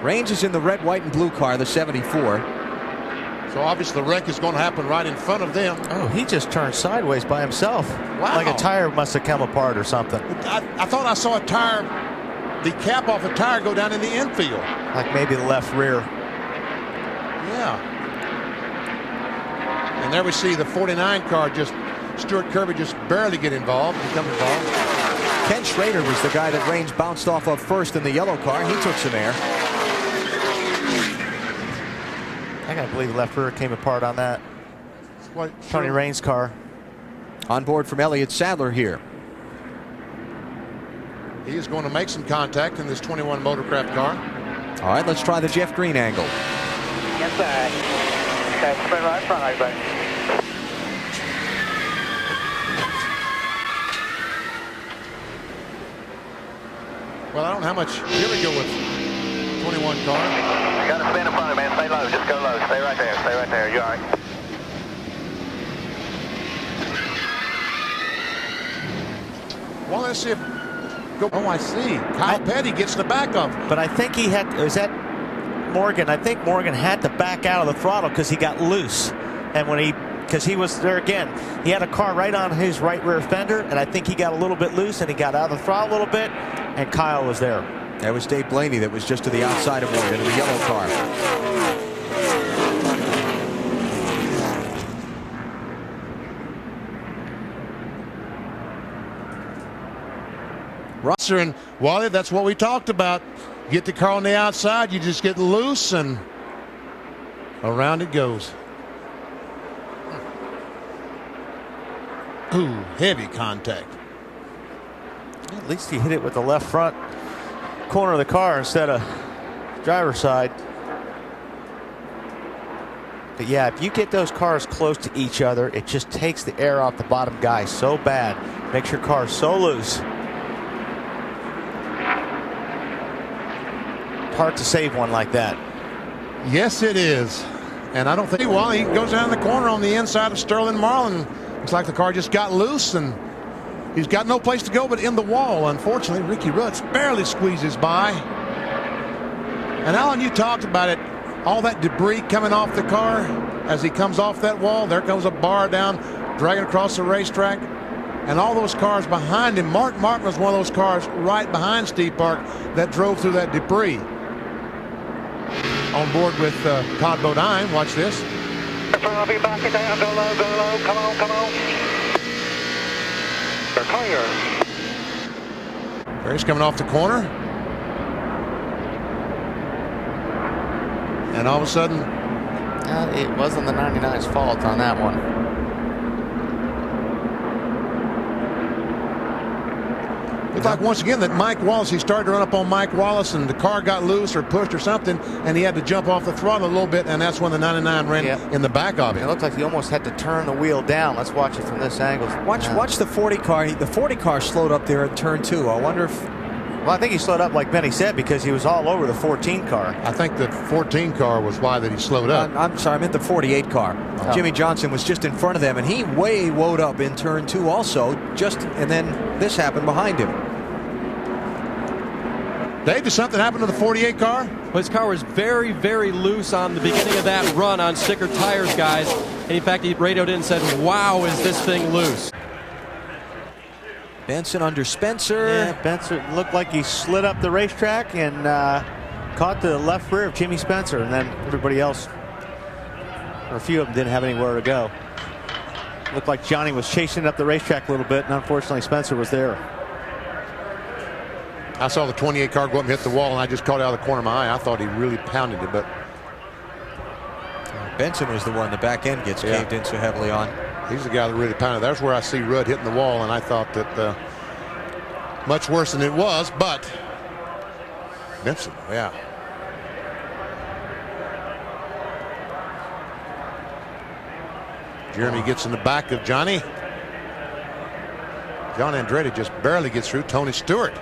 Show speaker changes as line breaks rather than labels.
Range is in the red, white, and blue car, the 74.
So obviously the wreck is going to happen right in front of them.
Oh, he just turned sideways by himself.
Wow.
Like a tire must have come apart or something.
I thought I saw a tire, the cap off a tire go down in the infield.
Like maybe the left rear.
Yeah. And there we see the 49 car, just Stuart Kirby just barely become involved.
Ken Schrader was the guy that Range bounced off of first in the yellow car. He took some air.
I gotta believe the left rear came apart on that. Tony Raines' car.
On board from Elliott Sadler here.
He is going to make some contact in this 21 Motorcraft car.
All right, let's try the Jeff Green angle.
Yes, sir. Okay, spin right front, everybody.
Well, I don't know how much. Here we go with 21 car.
You got to spin in front of it, man. Stay low. Just go low. Stay right there. Stay right there. You all right?
Well, let's see if. Oh, I see. Kyle Petty gets the back of.
But I think he had. Was that Morgan? I think Morgan had to back out of the throttle because he got loose, and when because he was there again, he had a car right on his right rear fender, and I think he got a little bit loose, and he got out of the throttle a little bit, and Kyle was there.
That was Dave Blaney that was just to the outside of Morgan in the yellow car.
Rosser and Wally, that's what we talked about. Get the car on the outside, you just get loose, and around it goes. Ooh, heavy contact.
At least he hit it with the left front corner of the car instead of driver's side. But yeah, if you get those cars close to each other, it just takes the air off the bottom guy so bad. Makes your car so loose. Hard to save one like that.
Yes, it is. And I don't think Wally, he goes down the corner on the inside of Sterling Marlin. Looks like the car just got loose, and he's got no place to go but in the wall. Unfortunately, Ricky Rutz barely squeezes by. And Alan, you talked about it. All that debris coming off the car as he comes off that wall. There comes a bar down, dragging across the racetrack. And all those cars behind him. Mark Martin was one of those cars right behind Steve Park that drove through that debris. On board with Todd Bodine. Watch this.
Back it down. Go low. Go low. Come on. Come on. They're clear.
There he's coming off the corner. And all of a sudden.
It wasn't the 99's fault on that one.
Looked like once again that Mike Wallace, he started to run up on Mike Wallace, and the car got loose or pushed or something, and he had to jump off the throttle a little bit, and that's when the 99 ran in the back of him.
It looked like he almost had to turn the wheel down. Let's watch it from this angle.
Watch the 40 car. The 40 car slowed up there at turn 2. I wonder if.
Well, I think he slowed up like Benny said because he was all over the 14 car.
I think the 14 car was why that he slowed up.
I'm sorry, I meant the 48 car.
Oh.
Jimmy Johnson was just in front of them, and he way woed up in turn 2 also. And then this happened behind him.
Dave, did something happen to the 48 car?
Well, his car was very, very loose on the beginning of that run on sticker tires, guys. And in fact, he radioed in and said, "Wow, is this thing loose?"
Benson under Spencer.
Yeah, Benson looked like he slid up the racetrack and caught the left rear of Jimmy Spencer, and then everybody else, or a few of them, didn't have anywhere to go. Looked like Johnny was chasing up the racetrack a little bit, and unfortunately Spencer was there.
I saw the 28 car go up and hit the wall, and I just caught it out of the corner of my eye. I thought he really pounded it, but
Benson was the one the back end gets caved in so heavily on.
He's the guy that really pounded. That's where I see Rudd hitting the wall, and I thought that much worse than it was, but Benson, yeah. Jeremy gets in the back of Johnny. John Andretti just barely gets through. Tony Stewart